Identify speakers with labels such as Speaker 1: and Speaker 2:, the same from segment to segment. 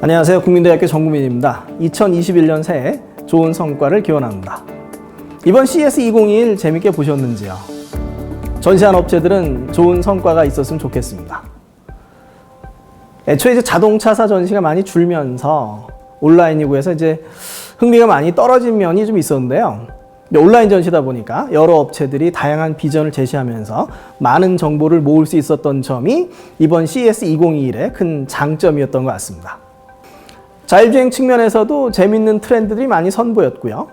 Speaker 1: 안녕하세요. 국민대학교 정국민입니다. 2021년 새해 좋은 성과를 기원합니다. 이번 CS2021 재밌게 보셨는지요? 전시한 업체들은 좋은 성과가 있었으면 좋겠습니다. 애초에 자동차사 전시가 많이 줄면서 온라인이고 해서 흥미가 많이 떨어진 면이 좀 있었는데요. 온라인 전시다 보니까 여러 업체들이 다양한 비전을 제시하면서 많은 정보를 모을 수 있었던 점이 이번 CS2021의 큰 장점이었던 것 같습니다. 자율주행 측면에서도 재밌는 트렌드들이 많이 선보였고요.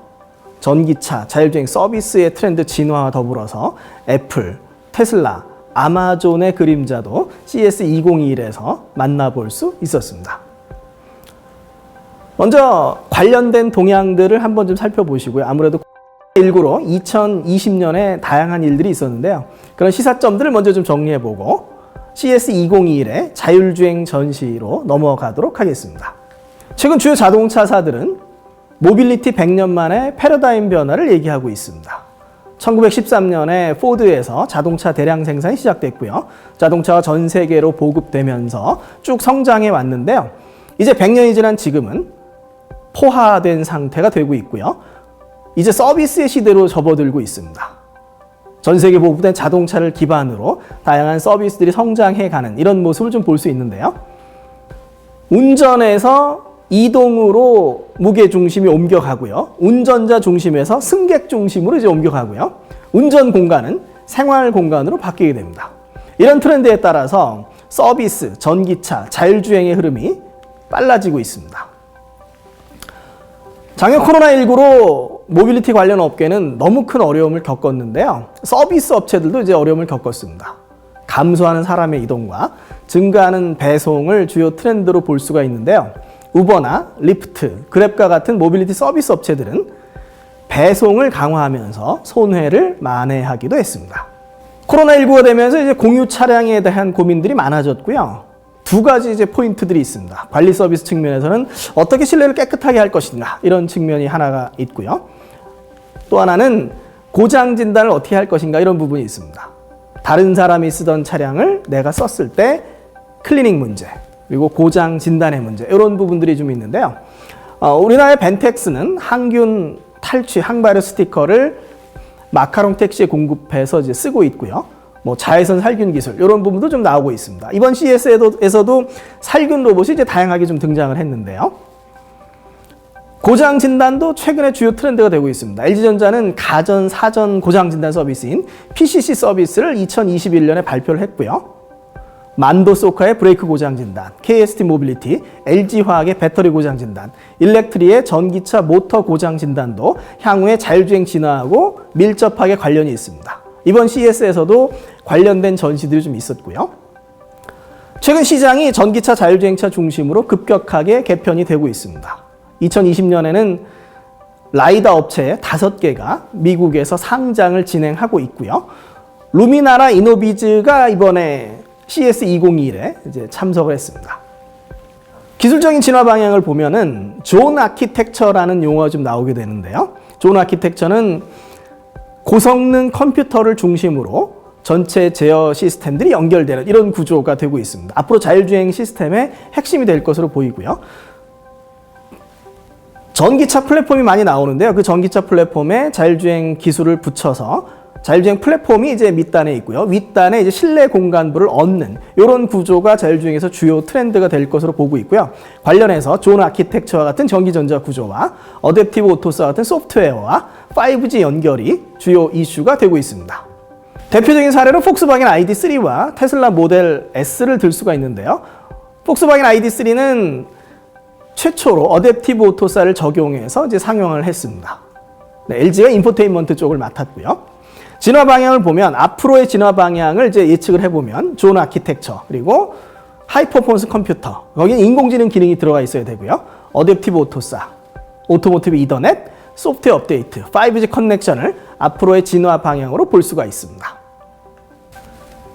Speaker 1: 전기차, 자율주행 서비스의 트렌드 진화와 더불어서 애플, 테슬라, 아마존의 그림자도 CS2021에서 만나볼 수 있었습니다. 먼저 관련된 동향들을 한번 좀 살펴보시고요. 아무래도 코로나19로 2020년에 다양한 일들이 있었는데요. 그런 시사점들을 먼저 좀 정리해보고 CS2021의 자율주행 전시로 넘어가도록 하겠습니다. 최근 주요 자동차사들은 모빌리티 100년 만에 패러다임 변화를 얘기하고 있습니다. 1913년에 포드에서 자동차 대량 생산이 시작됐고요. 자동차가 전 세계로 보급되면서 쭉 성장해 왔는데요. 이제 100년이 지난 지금은 포화된 상태가 되고 있고요. 이제 서비스의 시대로 접어들고 있습니다. 전 세계 보급된 자동차를 기반으로 다양한 서비스들이 성장해가는 이런 모습을 좀 볼 수 있는데요. 운전에서 이동으로 무게 중심이 옮겨가고요. 운전자 중심에서 승객 중심으로 옮겨가고요. 운전 공간은 생활 공간으로 바뀌게 됩니다. 이런 트렌드에 따라서 서비스, 전기차, 자율주행의 흐름이 빨라지고 있습니다. 작년 코로나19로 모빌리티 관련 업계는 너무 큰 어려움을 겪었는데요. 서비스 업체들도 이제 어려움을 겪었습니다. 감소하는 사람의 이동과 증가하는 배송을 주요 트렌드로 볼 수가 있는데요. 우버나 리프트, 그랩과 같은 모빌리티 서비스 업체들은 배송을 강화하면서 손해를 만회하기도 했습니다. 코로나19가 되면서 이제 공유 차량에 대한 고민들이 많아졌고요. 두 가지 포인트들이 있습니다. 관리 서비스 측면에서는 어떻게 실내를 깨끗하게 할 것인가 이런 측면이 하나가 있고요. 또 하나는 고장 진단을 어떻게 할 것인가 이런 부분이 있습니다. 다른 사람이 쓰던 차량을 내가 썼을 때 클리닝 문제 그리고 고장 진단의 문제 이런 부분들이 좀 있는데요. 우리나라의 벤텍스는 항균 탈취 항발효 스티커를 마카롱 택시에 공급해서 쓰고 있고요. 자외선 살균 기술 이런 부분도 좀 나오고 있습니다. 이번 CES에서도 살균 로봇이 다양하게 좀 등장을 했는데요. 고장 진단도 최근에 주요 트렌드가 되고 있습니다. LG전자는 가전, 사전 고장 진단 서비스인 PCC 서비스를 2021년에 발표를 했고요. 만도소카의 브레이크 고장 진단, KST 모빌리티, LG화학의 배터리 고장 진단, 일렉트리의 전기차 모터 고장 진단도 향후에 자율주행 진화하고 밀접하게 관련이 있습니다. 이번 CES에서도 관련된 전시들이 좀 있었고요. 최근 시장이 전기차 자율주행차 중심으로 급격하게 개편이 되고 있습니다. 2020년에는 라이다 업체 5개가 미국에서 상장을 진행하고 있고요. 루미나라 이노비즈가 이번에 CS2021에 참석을 했습니다. 기술적인 진화 방향을 보면은 존 아키텍처라는 용어가 좀 나오게 되는데요. 존 아키텍처는 고성능 컴퓨터를 중심으로 전체 제어 시스템들이 연결되는 이런 구조가 되고 있습니다. 앞으로 자율주행 시스템의 핵심이 될 것으로 보이고요. 전기차 플랫폼이 많이 나오는데요. 그 전기차 플랫폼에 자율주행 기술을 붙여서 자율주행 플랫폼이 밑단에 있고요. 윗단에 실내 공간부를 얻는 이런 구조가 자율주행에서 주요 트렌드가 될 것으로 보고 있고요. 관련해서 존 아키텍처와 같은 전기전자 구조와 어댑티브 오토스와 같은 소프트웨어와 5G 연결이 주요 이슈가 되고 있습니다. 대표적인 사례로 폭스바겐 ID3와 테슬라 모델 S를 들 수가 있는데요. 폭스바겐 ID3는 최초로 어댑티브 오토사를 적용해서 상용을 했습니다. LG가 인포테인먼트 쪽을 맡았고요. 진화 방향을 보면 앞으로의 진화 방향을 예측을 해보면 존 아키텍처 그리고 하이퍼포먼스 컴퓨터 거기는 인공지능 기능이 들어가 있어야 되고요. 어댑티브 오토사, 오토모티브 이더넷, 소프트웨어 업데이트, 5G 커넥션을 앞으로의 진화 방향으로 볼 수가 있습니다.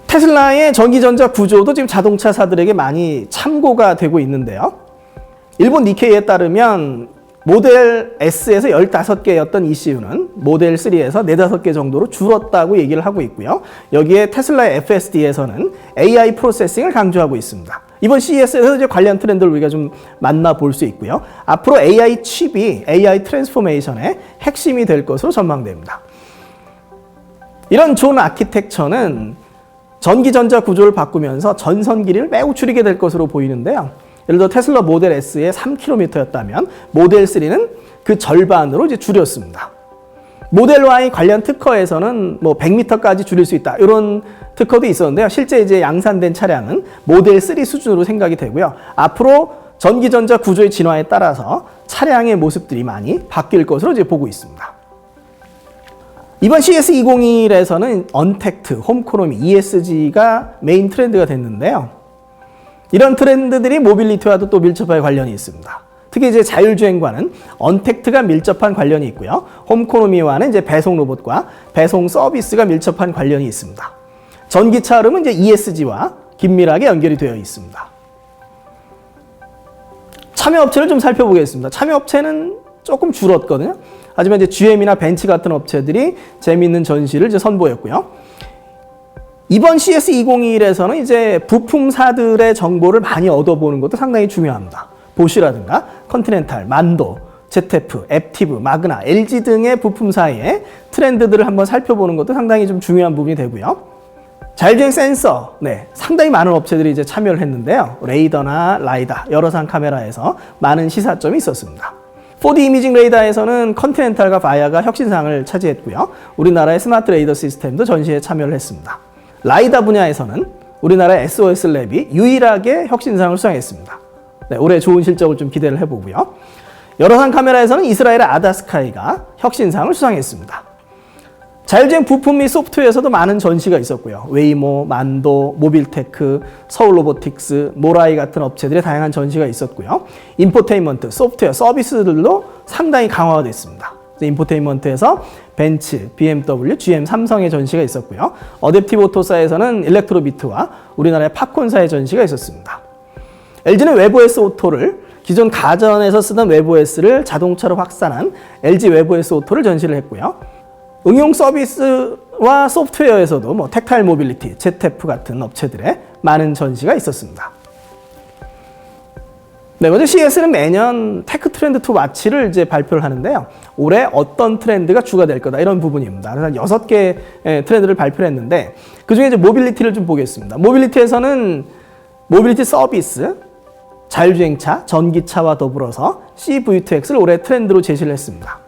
Speaker 1: 테슬라의 전기전자 구조도 지금 자동차사들에게 많이 참고가 되고 있는데요. 일본 니케이에 따르면 모델 S에서 15개였던 ECU는 모델 3에서 4-5개 정도로 줄었다고 얘기를 하고 있고요. 여기에 테슬라의 FSD에서는 AI 프로세싱을 강조하고 있습니다. 이번 CES에서 이제 관련 트렌드를 우리가 좀 만나볼 수 있고요. 앞으로 AI 칩이 AI 트랜스포메이션의 핵심이 될 것으로 전망됩니다. 이런 존 아키텍처는 전기전자 구조를 바꾸면서 전선 길이를 매우 줄이게 될 것으로 보이는데요. 예를 들어 테슬라 모델 S의 3km였다면 모델 3는 그 절반으로 이제 줄였습니다. 모델 Y 관련 특허에서는 뭐 100m까지 줄일 수 있다. 이런 특허도 있었는데요. 실제 이제 양산된 차량은 모델 3 수준으로 생각이 되고요. 앞으로 전기전자 구조의 진화에 따라서 차량의 모습들이 많이 바뀔 것으로 이제 보고 있습니다. 이번 CES 2021에서는 언택트, 홈코노미, ESG가 메인 트렌드가 됐는데요. 이런 트렌드들이 모빌리티와도 또 밀접하게 관련이 있습니다. 특히 이제 자율주행과는 언택트가 밀접한 관련이 있고요. 홈코노미와는 이제 배송 로봇과 배송 서비스가 밀접한 관련이 있습니다. 전기차 흐름은 이제 ESG와 긴밀하게 연결이 되어 있습니다. 참여업체를 좀 살펴보겠습니다. 참여업체는 조금 줄었거든요. 하지만 이제 GM이나 벤츠 같은 업체들이 재미있는 전시를 이제 선보였고요. 이번 CES 2021에서는 이제 부품사들의 정보를 많이 얻어보는 것도 상당히 중요합니다. 보쉬라든가 컨티넨탈, 만도, ZF, 앱티브, 마그나, LG 등의 부품사의 트렌드들을 한번 살펴보는 것도 상당히 좀 중요한 부분이 되고요. 자율주행 센서, 상당히 많은 업체들이 이제 참여를 했는데요. 레이더나 라이다, 여러상 카메라에서 많은 시사점이 있었습니다. 4D 이미징 레이더에서는 컨티넨탈과 바야가 혁신상을 차지했고요. 우리나라의 스마트 레이더 시스템도 전시에 참여를 했습니다. 라이다 분야에서는 우리나라의 SOS랩이 유일하게 혁신상을 수상했습니다. 올해 좋은 실적을 좀 기대를 해보고요. 여러상 카메라에서는 이스라엘의 아다스카이가 혁신상을 수상했습니다. 자율주행 부품 및 소프트웨어에서도 많은 전시가 있었고요. 웨이모, 만도, 모빌테크, 서울로보틱스, 모라이 같은 업체들의 다양한 전시가 있었고요. 인포테인먼트, 소프트웨어, 서비스들도 상당히 강화가 됐습니다. 인포테인먼트에서 벤츠, BMW, GM, 삼성의 전시가 있었고요. 어댑티브 오토사에서는 일렉트로비트와 우리나라의 팝콘사의 전시가 있었습니다. LG는 웨브OS 오토를 기존 가전에서 쓰던 웨브OS를 자동차로 확산한 LG 웨브OS 오토를 전시를 했고요. 응용 서비스와 소프트웨어에서도 뭐 텍타일 모빌리티, ZF 같은 업체들의 많은 전시가 있었습니다. 먼저 CES는 매년 테크 트렌드 투 와치를 이제 발표를 하는데요. 올해 어떤 트렌드가 주가 될 거다 이런 부분입니다. 그래서 6개의 트렌드를 발표를 했는데 그중에 이제 모빌리티를 좀 보겠습니다. 모빌리티에서는 모빌리티 서비스, 자율주행차, 전기차와 더불어서 CV2X를 올해 트렌드로 제시를 했습니다.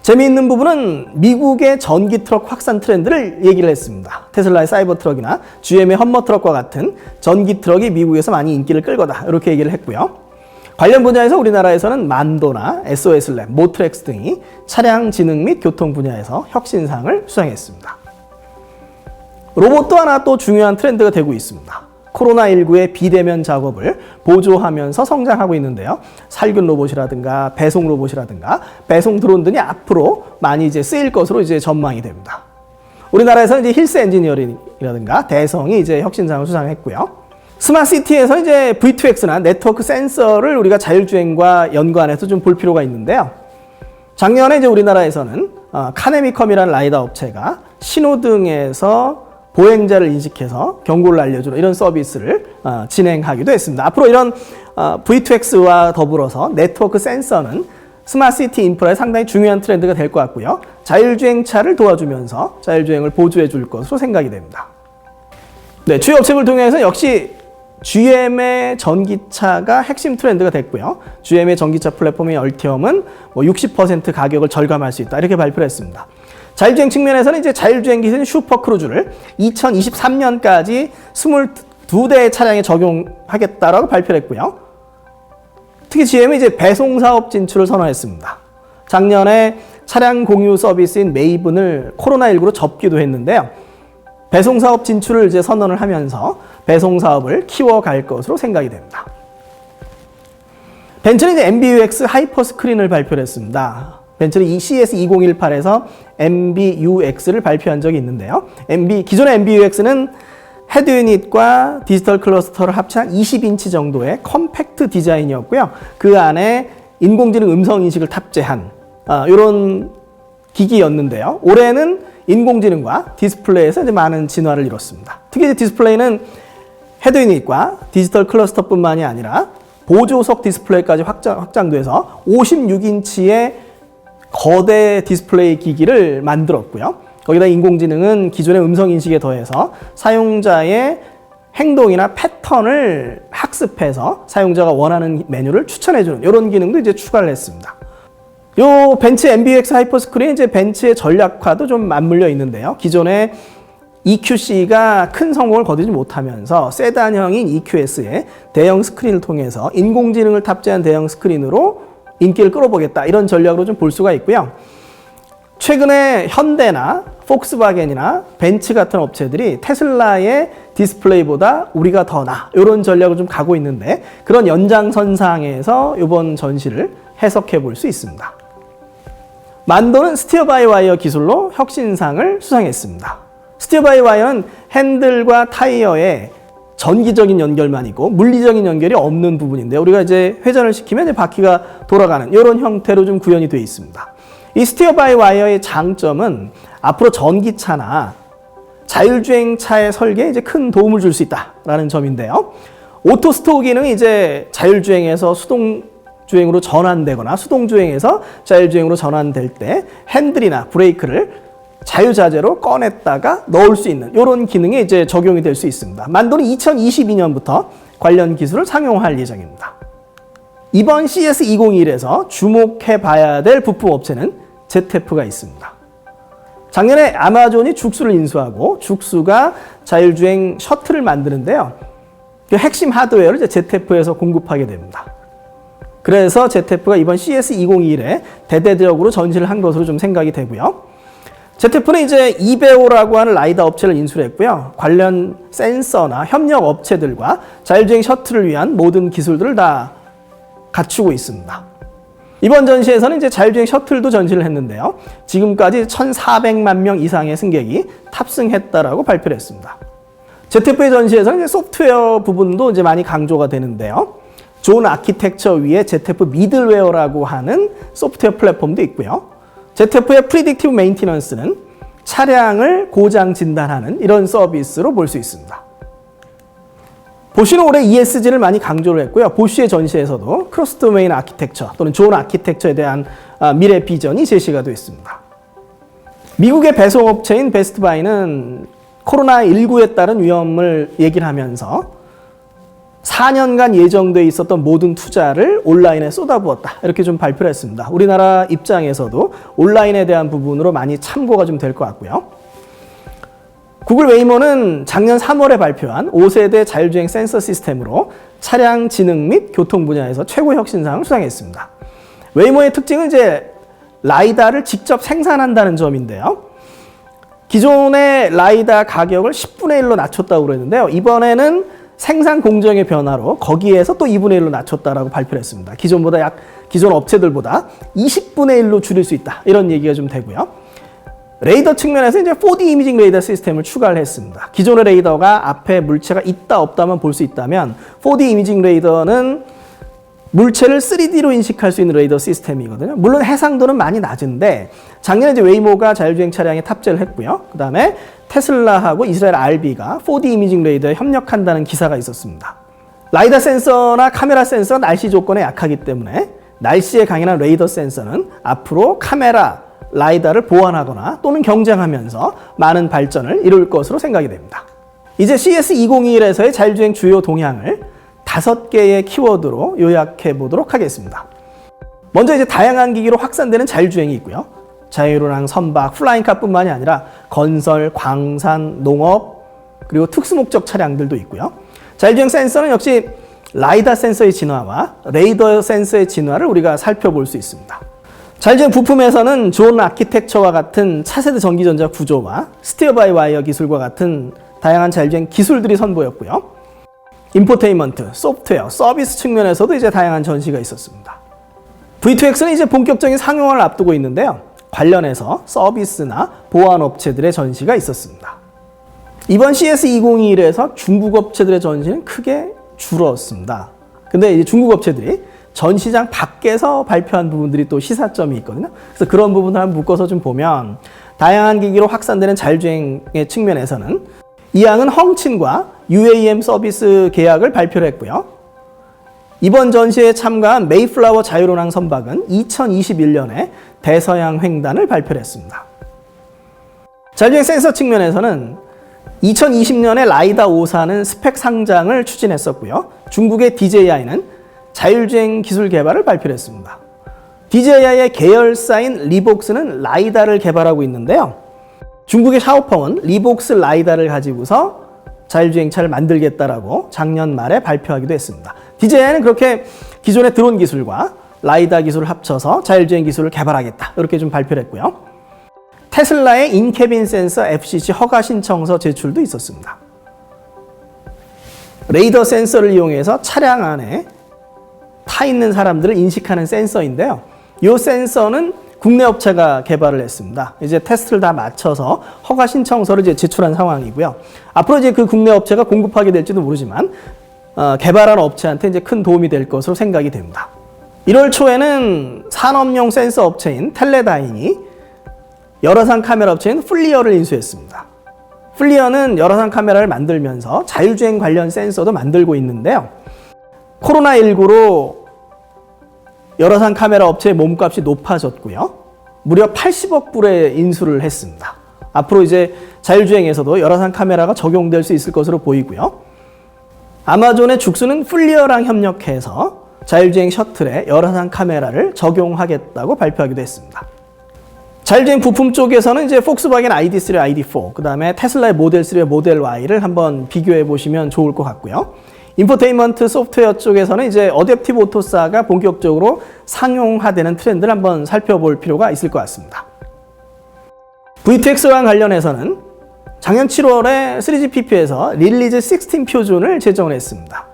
Speaker 1: 재미있는 부분은 미국의 전기 트럭 확산 트렌드를 얘기를 했습니다. 테슬라의 사이버 트럭이나 GM의 험머 트럭과 같은 전기 트럭이 미국에서 많이 인기를 끌 거다 이렇게 얘기를 했고요. 관련 분야에서 우리나라에서는 만도나 SOS랩, 모트렉스 등이 차량 지능 및 교통 분야에서 혁신상을 수상했습니다. 로봇도 하나 또 중요한 트렌드가 되고 있습니다. 코로나19의 비대면 작업을 보조하면서 성장하고 있는데요. 살균 로봇이라든가 배송 로봇이라든가 배송 드론 등이 앞으로 많이 이제 쓰일 것으로 이제 전망이 됩니다. 우리나라에서는 이제 힐스 엔지니어링이라든가 대성이 이제 혁신상을 수상했고요. 스마트시티에서 이제 V2X나 네트워크 센서를 우리가 자율주행과 연관해서 좀 볼 필요가 있는데요. 작년에 이제 우리나라에서는 카네미컴이라는 라이더 업체가 신호등에서 보행자를 인식해서 경고를 알려주는 이런 서비스를 진행하기도 했습니다. 앞으로 이런 V2X와 더불어서 네트워크 센서는 스마트시티 인프라에 상당히 중요한 트렌드가 될 것 같고요. 자율주행차를 도와주면서 자율주행을 보조해 줄 것으로 생각이 됩니다. 주요 업체를 통해서 역시 GM의 전기차가 핵심 트렌드가 됐고요. GM의 전기차 플랫폼인 얼티엄은 60% 가격을 절감할 수 있다 이렇게 발표를 했습니다. 자율주행 측면에서는 이제 자율주행 기술인 슈퍼크루즈를 2023년까지 22대의 차량에 적용하겠다라고 발표를 했고요. 특히 GM이 이제 배송 사업 진출을 선언했습니다. 작년에 차량 공유 서비스인 메이븐을 코로나19로 접기도 했는데요. 배송 사업 진출을 이제 선언을 하면서 배송 사업을 키워갈 것으로 생각이 됩니다. 벤츠는 이제 MBUX 하이퍼 스크린을 발표를 했습니다. 벤츠는 이 CES 2018에서 MBUX를 발표한 적이 있는데요. 기존의 MBUX는 헤드 유닛과 디지털 클러스터를 합친 20인치 정도의 컴팩트 디자인이었고요. 그 안에 인공지능 음성 인식을 탑재한 이런 기기였는데요. 올해는 인공지능과 디스플레이에서 이제 많은 진화를 이뤘습니다. 특히 이제 디스플레이는 헤드 유닛과 디지털 클러스터뿐만이 아니라 보조석 디스플레이까지 확장돼서 56인치의 거대 디스플레이 기기를 만들었고요. 거기다 인공지능은 기존의 음성 인식에 더해서 사용자의 행동이나 패턴을 학습해서 사용자가 원하는 메뉴를 추천해주는 이런 기능도 이제 추가를 했습니다. 요 벤츠 MBUX 하이퍼스크린 이제 벤츠의 전략화도 좀 맞물려 있는데요. 기존에 EQC가 큰 성공을 거두지 못하면서 세단형인 EQS의 대형 스크린을 통해서 인공지능을 탑재한 대형 스크린으로 인기를 끌어보겠다 이런 전략으로 좀 볼 수가 있고요. 최근에 현대나 폭스바겐이나 벤츠 같은 업체들이 테슬라의 디스플레이보다 우리가 더 나아 이런 전략을 좀 가고 있는데 그런 연장선상에서 이번 전시를 해석해 볼 수 있습니다. 만도는 스티어 바이 와이어 기술로 혁신상을 수상했습니다. 스티어 바이 와이어는 핸들과 타이어의 전기적인 연결만 있고 물리적인 연결이 없는 부분인데 우리가 이제 회전을 시키면 이제 바퀴가 돌아가는 이런 형태로 좀 구현이 되어 있습니다. 이 스티어 바이 와이어의 장점은 앞으로 전기차나 자율주행차의 설계에 이제 큰 도움을 줄 수 있다라는 점인데요. 오토 스토어 기능이 이제 자율주행에서 수동주행으로 전환되거나 수동주행에서 자율주행으로 전환될 때 핸들이나 브레이크를 자유자재로 꺼냈다가 넣을 수 있는 이런 기능이 이제 적용이 될 수 있습니다. 만도는 2022년부터 관련 기술을 상용할 예정입니다. 이번 CS2021에서 주목해 봐야 될 부품 업체는 ZF가 있습니다. 작년에 아마존이 죽수를 인수하고 죽수가 자율주행 셔틀을 만드는데요. 그 핵심 하드웨어를 이제 ZF에서 공급하게 됩니다. 그래서 ZF가 이번 CS2021에 대대적으로 전시를 한 것으로 좀 생각이 되고요. ZF는 이제 이베오라고 하는 라이다 업체를 인수했고요. 관련 센서나 협력 업체들과 자율주행 셔틀을 위한 모든 기술들을 다 갖추고 있습니다. 이번 전시에서는 이제 자율주행 셔틀도 전시를 했는데요. 지금까지 1,400만 명 이상의 승객이 탑승했다라고 발표를 했습니다. ZF의 전시에서는 이제 소프트웨어 부분도 이제 많이 강조가 되는데요. 존 아키텍처 위에 ZF 미들웨어라고 하는 소프트웨어 플랫폼도 있고요. ZF의 프리딕티브 메인티넌스는 차량을 고장 진단하는 이런 서비스로 볼 수 있습니다. 보쉬는 올해 ESG를 많이 강조를 했고요. 보쉬의 전시에서도 크로스 도메인 아키텍처 또는 존 아키텍처에 대한 미래 비전이 제시가 됐습니다. 미국의 배송업체인 베스트바이는 코로나19에 따른 위험을 얘기를 하면서 4년간 예정돼 있었던 모든 투자를 온라인에 쏟아부었다. 이렇게 좀 발표를 했습니다. 우리나라 입장에서도 온라인에 대한 부분으로 많이 참고가 좀 될 것 같고요. 구글 웨이모는 작년 3월에 발표한 5세대 자율주행 센서 시스템으로 차량 지능 및 교통 분야에서 최고 혁신상을 수상했습니다. 웨이모의 특징은 이제 라이다를 직접 생산한다는 점인데요. 기존의 라이다 가격을 10분의 1로 낮췄다고 그랬는데요. 이번에는 생산 공정의 변화로 거기에서 또 2분의 1로 낮췄다라고 발표를 했습니다. 기존 업체들보다 20분의 1로 줄일 수 있다. 이런 얘기가 좀 되고요. 레이더 측면에서 이제 4D 이미징 레이더 시스템을 추가를 했습니다. 기존의 레이더가 앞에 물체가 있다 없다만 볼 수 있다면 4D 이미징 레이더는 물체를 3D로 인식할 수 있는 레이더 시스템이거든요. 물론 해상도는 많이 낮은데 작년에 이제 웨이모가 자율주행 차량에 탑재를 했고요. 그 다음에 테슬라하고 이스라엘 RB가 4D 이미징 레이더에 협력한다는 기사가 있었습니다. 라이다 센서나 카메라 센서가 날씨 조건에 약하기 때문에 날씨에 강인한 레이더 센서는 앞으로 카메라, 라이다를 보완하거나 또는 경쟁하면서 많은 발전을 이룰 것으로 생각이 됩니다. 이제 CS2021에서의 자율주행 주요 동향을 5개의 키워드로 요약해 보도록 하겠습니다. 먼저 이제 다양한 기기로 확산되는 자율주행이 있고요. 자율운항, 선박, 플라잉카뿐만이 아니라 건설, 광산, 농업, 그리고 특수목적 차량들도 있고요. 자율주행 센서는 역시 라이다 센서의 진화와 레이더 센서의 진화를 우리가 살펴볼 수 있습니다. 자율주행 부품에서는 존 아키텍처와 같은 차세대 전기전자 구조와 스티어 바이 와이어 기술과 같은 다양한 자율주행 기술들이 선보였고요. 인포테인먼트, 소프트웨어, 서비스 측면에서도 이제 다양한 전시가 있었습니다. V2X는 이제 본격적인 상용화를 앞두고 있는데요. 관련해서 서비스나 보안 업체들의 전시가 있었습니다. 이번 CS2021에서 중국 업체들의 전시는 크게 줄었습니다. 근데 이제 중국 업체들이 전시장 밖에서 발표한 부분들이 또 시사점이 있거든요. 그래서 그런 부분을 한번 묶어서 좀 보면 다양한 기기로 확산되는 자율주행의 측면에서는 이항은 헝친과 UAM 서비스 계약을 발표를 했고요. 이번 전시회에 참가한 메이플라워 자율운항 선박은 2021년에 대서양 횡단을 발표를 했습니다. 자율주행 센서 측면에서는 2020년에 라이다 5사는 스펙 상장을 추진했었고요. 중국의 DJI는 자율주행 기술 개발을 발표를 했습니다. DJI의 계열사인 리복스는 라이다를 개발하고 있는데요. 중국의 샤오펑은 리복스 라이다를 가지고서 자율주행차를 만들겠다라고 작년 말에 발표하기도 했습니다. DJI는 그렇게 기존의 드론 기술과 라이다 기술을 합쳐서 자율주행 기술을 개발하겠다 이렇게 좀 발표를 했고요. 테슬라의 인캐빈 센서 FCC 허가 신청서 제출도 있었습니다. 레이더 센서를 이용해서 차량 안에 타 있는 사람들을 인식하는 센서인데요. 이 센서는 국내 업체가 개발을 했습니다. 이제 테스트를 다 마쳐서 허가 신청서를 이제 제출한 상황이고요. 앞으로 이제 그 국내 업체가 공급하게 될지도 모르지만 개발한 업체한테 이제 큰 도움이 될 것으로 생각이 됩니다. 1월 초에는 산업용 센서 업체인 텔레다인이 열화상 카메라 업체인 플리어를 인수했습니다. 플리어는 열화상 카메라를 만들면서 자율주행 관련 센서도 만들고 있는데요. 코로나19로 열화상 카메라 업체의 몸값이 높아졌고요. 무려 80억 불의 인수를 했습니다. 앞으로 이제 자율주행에서도 열화상 카메라가 적용될 수 있을 것으로 보이고요. 아마존의 죽수는 플리어랑 협력해서 자율주행 셔틀에 열화상 카메라를 적용하겠다고 발표하기도 했습니다. 자율주행 부품 쪽에서는 이제 폭스바겐 ID3, ID4, 그 다음에 테슬라의 모델 3와 모델 Y를 한번 비교해 보시면 좋을 것 같고요. 인포테인먼트 소프트웨어 쪽에서는 이제 어댑티브 오토사가 본격적으로 상용화되는 트렌드를 한번 살펴볼 필요가 있을 것 같습니다. V2X와 관련해서는 작년 7월에 3GPP에서 릴리즈 16 표준을 제정을 했습니다.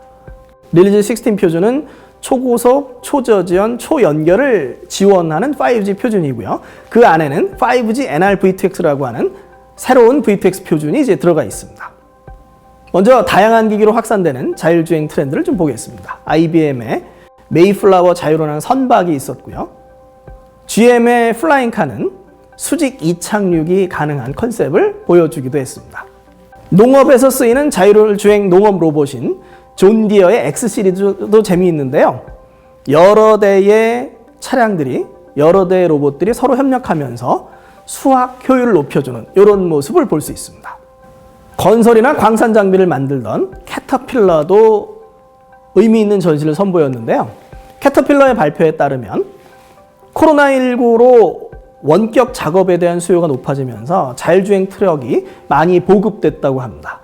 Speaker 1: 릴리즈 16 표준은 초고속, 초저지연, 초연결을 지원하는 5G 표준이고요. 그 안에는 5G NR-V2X라고 하는 새로운 V2X 표준이 이제 들어가 있습니다. 먼저 다양한 기기로 확산되는 자율주행 트렌드를 좀 보겠습니다. IBM의 메이플라워 자율운항 선박이 있었고요. GM의 플라잉카는 수직 이착륙이 가능한 컨셉을 보여주기도 했습니다. 농업에서 쓰이는 자율주행 농업 로봇인 존디어의 X 시리즈도 재미있는데요. 여러 대의 차량들이, 여러 대의 로봇들이 서로 협력하면서 수확 효율을 높여주는 이런 모습을 볼 수 있습니다. 건설이나 광산 장비를 만들던 캐터필러도 의미 있는 전시를 선보였는데요. 캐터필러의 발표에 따르면 코로나19로 원격 작업에 대한 수요가 높아지면서 자율주행 트럭이 많이 보급됐다고 합니다.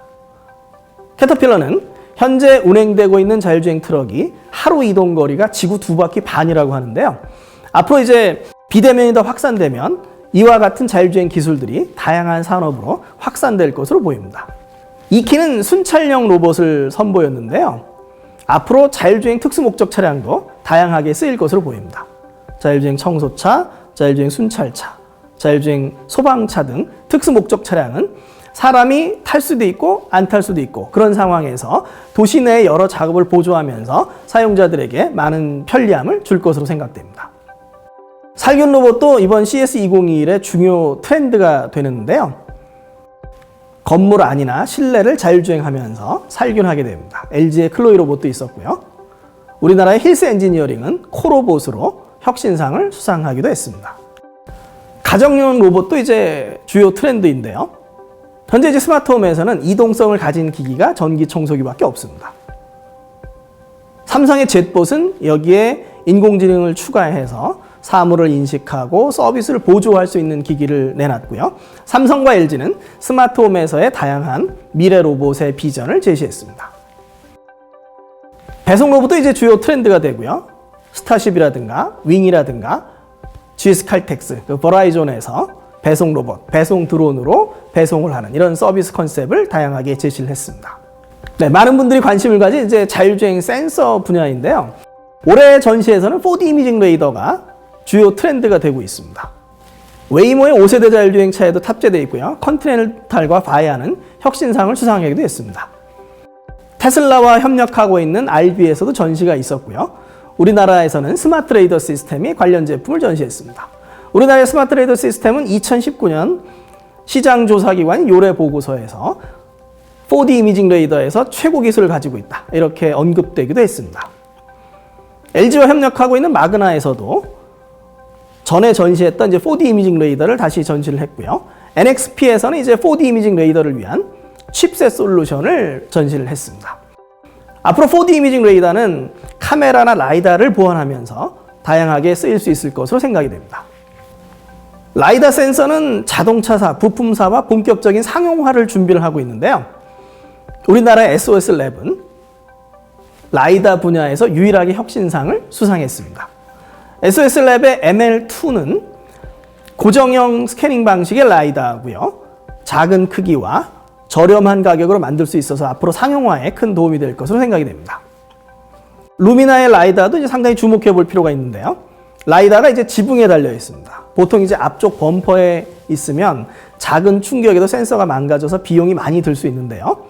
Speaker 1: 캐터필러는 현재 운행되고 있는 자율주행 트럭이 하루 이동 거리가 지구 2바퀴 반이라고 하는데요. 앞으로 이제 비대면이 더 확산되면 이와 같은 자율주행 기술들이 다양한 산업으로 확산될 것으로 보입니다. 이키는 순찰형 로봇을 선보였는데요. 앞으로 자율주행 특수목적 차량도 다양하게 쓰일 것으로 보입니다. 자율주행 청소차, 자율주행 순찰차, 자율주행 소방차 등 특수목적 차량은 사람이 탈 수도 있고 안 탈 수도 있고 그런 상황에서 도시 내의 여러 작업을 보조하면서 사용자들에게 많은 편리함을 줄 것으로 생각됩니다. 살균 로봇도 이번 CS2021의 중요 트렌드가 되는데요. 건물 안이나 실내를 자율주행하면서 살균하게 됩니다. LG의 클로이 로봇도 있었고요. 우리나라의 힐스 엔지니어링은 코로봇으로 혁신상을 수상하기도 했습니다. 가정용 로봇도 이제 주요 트렌드인데요. 현재 이제 스마트홈에서는 이동성을 가진 기기가 전기 청소기밖에 없습니다. 삼성의 젯봇은 여기에 인공지능을 추가해서 사물을 인식하고 서비스를 보조할 수 있는 기기를 내놨고요. 삼성과 LG는 스마트홈에서의 다양한 미래 로봇의 비전을 제시했습니다. 배송 로봇도 이제 주요 트렌드가 되고요. 스타쉽이라든가 윙이라든가 GS 칼텍스, 버라이존에서 배송 로봇, 배송 드론으로 배송을 하는 이런 서비스 컨셉을 다양하게 제시를 했습니다. 네, 많은 분들이 관심을 가진 이제 자율주행 센서 분야인데요. 올해 전시에서는 4D 이미징 레이더가 주요 트렌드가 되고 있습니다. 웨이모의 5세대 자율주행차에도 탑재되어 있고요. 컨티넨탈과 바이아는 혁신상을 수상하기도 했습니다. 테슬라와 협력하고 있는 RB에서도 전시가 있었고요. 우리나라에서는 스마트 레이더 시스템이 관련 제품을 전시했습니다. 우리나라의 스마트 레이더 시스템은 2019년 시장조사기관 요래 보고서에서 4D 이미징 레이더에서 최고 기술을 가지고 있다. 이렇게 언급되기도 했습니다. LG와 협력하고 있는 마그나에서도 전에 전시했던 이제 4D 이미징 레이더를 다시 전시를 했고요. NXP에서는 이제 4D 이미징 레이더를 위한 칩셋 솔루션을 전시를 했습니다. 앞으로 4D 이미징 레이더는 카메라나 라이다를 보완하면서 다양하게 쓰일 수 있을 것으로 생각이 됩니다. 라이다 센서는 자동차사, 부품사와 본격적인 상용화를 준비를 하고 있는데요. 우리나라의 SOS랩은 라이다 분야에서 유일하게 혁신상을 수상했습니다. SOS랩의 ML2는 고정형 스캐닝 방식의 라이다고요. 작은 크기와 저렴한 가격으로 만들 수 있어서 앞으로 상용화에 큰 도움이 될 것으로 생각이 됩니다. 루미나의 라이다도 이제 상당히 주목해 볼 필요가 있는데요. 라이다가 이제 지붕에 달려 있습니다. 보통 이제 앞쪽 범퍼에 있으면 작은 충격에도 센서가 망가져서 비용이 많이 들 수 있는데요.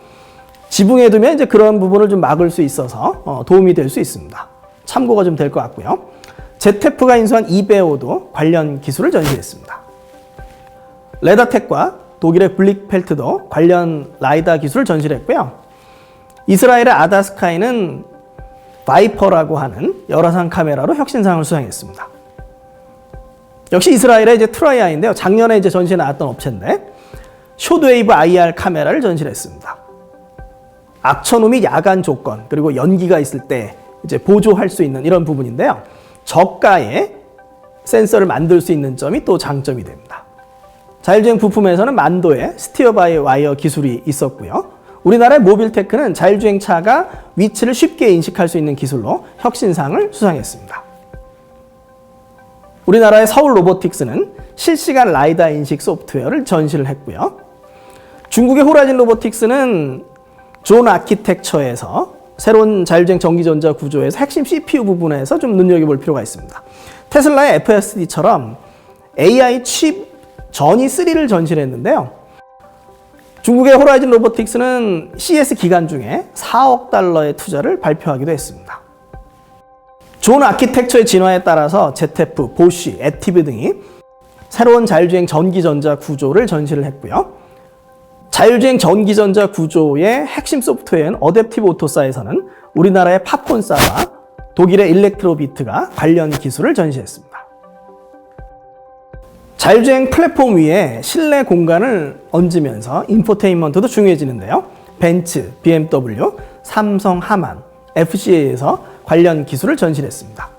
Speaker 1: 지붕에 두면 이제 그런 부분을 좀 막을 수 있어서 도움이 될 수 있습니다. 참고가 좀 될 것 같고요. ZF가 인수한 이베오도 관련 기술을 전시했습니다. 레다텍과 독일의 블릭펠트도 관련 라이다 기술을 전시를 했고요. 이스라엘의 아다스카이는 바이퍼라고 하는 열화상 카메라로 혁신상을 수상했습니다. 역시 이스라엘의 이제 트라이아인데요. 작년에 이제 전시에 나왔던 업체인데 숏웨이브 IR 카메라를 전시를 했습니다. 악천후 및 야간 조건 그리고 연기가 있을 때 이제 보조할 수 있는 이런 부분인데요. 저가의 센서를 만들 수 있는 점이 또 장점이 됩니다. 자율주행 부품에서는 만도의 스티어 바이 와이어 기술이 있었고요. 우리나라의 모빌테크는 자율주행차가 위치를 쉽게 인식할 수 있는 기술로 혁신상을 수상했습니다. 우리나라의 서울 로보틱스는 실시간 라이다 인식 소프트웨어를 전시를 했고요. 중국의 호라진 로보틱스는 존 아키텍처에서 새로운 자율주행 전기전자 구조에서 핵심 CPU 부분에서 좀 눈여겨볼 필요가 있습니다. 테슬라의 FSD처럼 AI 칩 전이 3를 전시를 했는데요. 중국의 호라이즌 로보틱스는 CS 기간 중에 4억 달러의 투자를 발표하기도 했습니다. 존 아키텍처의 진화에 따라서 ZF, 보쉬, 애티브 등이 새로운 자율주행 전기전자 구조를 전시를 했고요. 자율주행 전기전자 구조의 핵심 소프트웨어인 어댑티브 오토사에서는 우리나라의 팝콘사와 독일의 일렉트로비트가 관련 기술을 전시했습니다. 자율주행 플랫폼 위에 실내 공간을 얹으면서 인포테인먼트도 중요해지는데요. 벤츠, BMW, 삼성, 하만, FCA에서 관련 기술을 전시했습니다.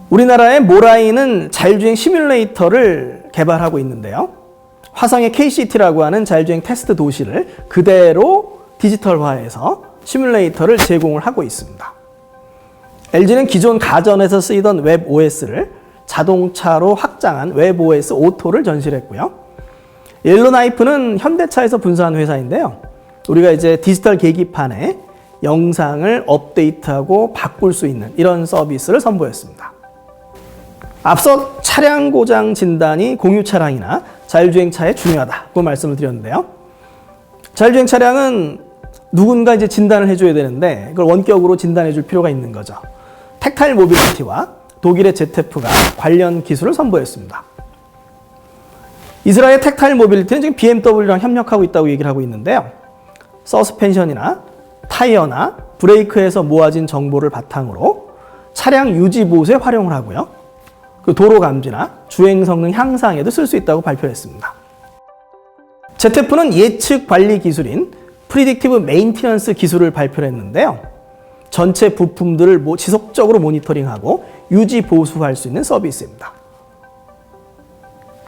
Speaker 1: 우리나라의 모라이는 자율주행 시뮬레이터를 개발하고 있는데요. 화성의 KCT라고 하는 자율주행 테스트 도시를 그대로 디지털화해서 시뮬레이터를 제공을 하고 있습니다. LG는 기존 가전에서 쓰이던 웹OS를 자동차로 확장한 웹OS 오토를 전시를 했고요. 옐로나이프는 현대차에서 분사한 회사인데요. 우리가 이제 디지털 계기판에 영상을 업데이트하고 바꿀 수 있는 이런 서비스를 선보였습니다. 앞서 차량 고장 진단이 공유 차량이나 자율주행차에 중요하다고 말씀을 드렸는데요. 자율주행 차량은 누군가 이제 진단을 해줘야 되는데 그걸 원격으로 진단해 줄 필요가 있는 거죠. 텍타일 모빌리티와 독일의 ZF가 관련 기술을 선보였습니다. 이스라엘 텍타일 모빌리티는 지금 BMW랑 협력하고 있다고 얘기를 하고 있는데요. 서스펜션이나 타이어나 브레이크에서 모아진 정보를 바탕으로 차량 유지 보수에 활용을 하고요. 그 도로 감지나 주행 성능 향상에도 쓸 수 있다고 발표했습니다. ZF는 예측 관리 기술인 프리딕티브 메인티넌스 기술을 발표했는데요. 전체 부품들을 지속적으로 모니터링하고 유지 보수할 수 있는 서비스입니다.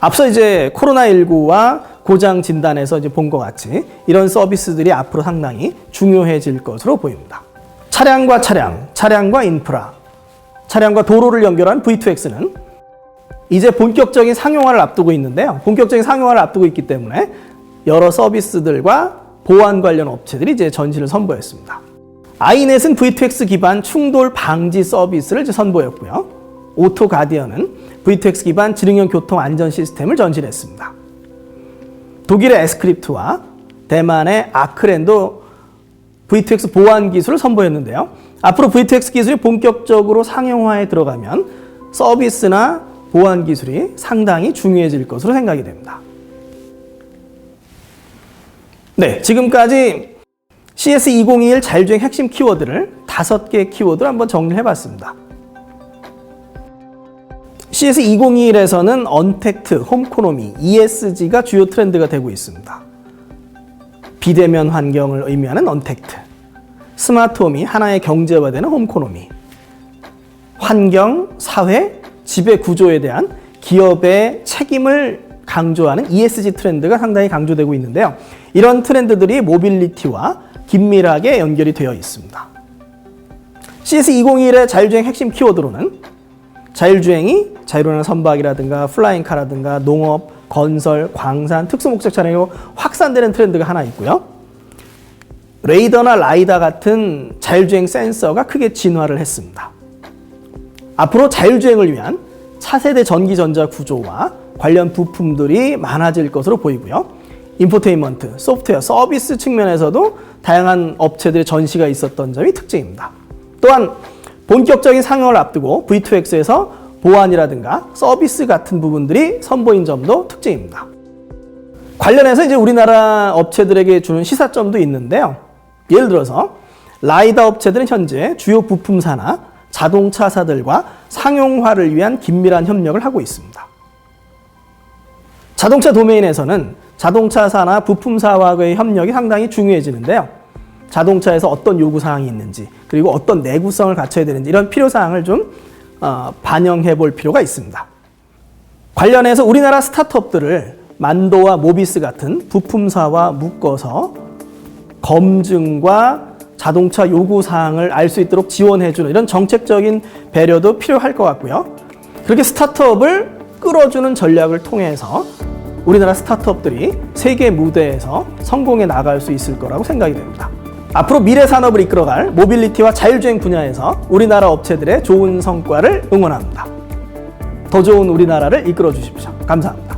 Speaker 1: 앞서 이제 코로나19와 고장 진단에서 이제 본 것 같이 이런 서비스들이 앞으로 상당히 중요해질 것으로 보입니다. 차량과 차량, 차량과 인프라, 차량과 도로를 연결한 V2X는 이제 본격적인 상용화를 앞두고 있는데요. 본격적인 상용화를 앞두고 있기 때문에 여러 서비스들과 보안 관련 업체들이 이제 전시를 선보였습니다. 아이넷은 V2X 기반 충돌 방지 서비스를 이제 선보였고요. 오토 가디언은 V2X 기반 지능형 교통 안전 시스템을 전시를 했습니다. 독일의 에스크립트와 대만의 아크렌도 V2X 보안 기술을 선보였는데요. 앞으로 V2X 기술이 본격적으로 상용화에 들어가면 서비스나 보안 기술이 상당히 중요해질 것으로 생각이 됩니다. 네, 지금까지 CS2021 자율주행 핵심 키워드를 5개의 키워드를 한번 정리해봤습니다. CS2021에서는 언택트, 홈코노미, ESG가 주요 트렌드가 되고 있습니다. 비대면 환경을 의미하는 언택트, 스마트홈이 하나의 경제화되는 홈코노미, 환경, 사회, 지배 구조에 대한 기업의 책임을 강조하는 ESG 트렌드가 상당히 강조되고 있는데요. 이런 트렌드들이 모빌리티와 긴밀하게 연결이 되어 있습니다. CS2021의 자율주행 핵심 키워드로는 자율주행이 자율운행 선박이라든가 플라잉카라든가 농업, 건설, 광산, 특수목적 차량으로 확산되는 트렌드가 하나 있고요. 레이더나 라이다 같은 자율주행 센서가 크게 진화를 했습니다. 앞으로 자율주행을 위한 차세대 전기전자 구조와 관련 부품들이 많아질 것으로 보이고요. 인포테인먼트, 소프트웨어, 서비스 측면에서도 다양한 업체들의 전시가 있었던 점이 특징입니다. 또한 본격적인 상용을 앞두고 V2X에서 보안이라든가 서비스 같은 부분들이 선보인 점도 특징입니다. 관련해서 이제 우리나라 업체들에게 주는 시사점도 있는데요. 예를 들어서 라이다 업체들은 현재 주요 부품사나 자동차사들과 상용화를 위한 긴밀한 협력을 하고 있습니다. 자동차 도메인에서는 자동차사나 부품사와의 협력이 상당히 중요해지는데요. 자동차에서 어떤 요구사항이 있는지, 그리고 어떤 내구성을 갖춰야 되는지 이런 필요사항을 좀 반영해 볼 필요가 있습니다. 관련해서 우리나라 스타트업들을 만도와 모비스 같은 부품사와 묶어서 검증과 자동차 요구사항을 알 수 있도록 지원해주는 이런 정책적인 배려도 필요할 것 같고요. 그렇게 스타트업을 끌어주는 전략을 통해서 우리나라 스타트업들이 세계 무대에서 성공해 나갈 수 있을 거라고 생각이 됩니다. 앞으로 미래 산업을 이끌어갈 모빌리티와 자율주행 분야에서 우리나라 업체들의 좋은 성과를 응원합니다. 더 좋은 우리나라를 이끌어 주십시오. 감사합니다.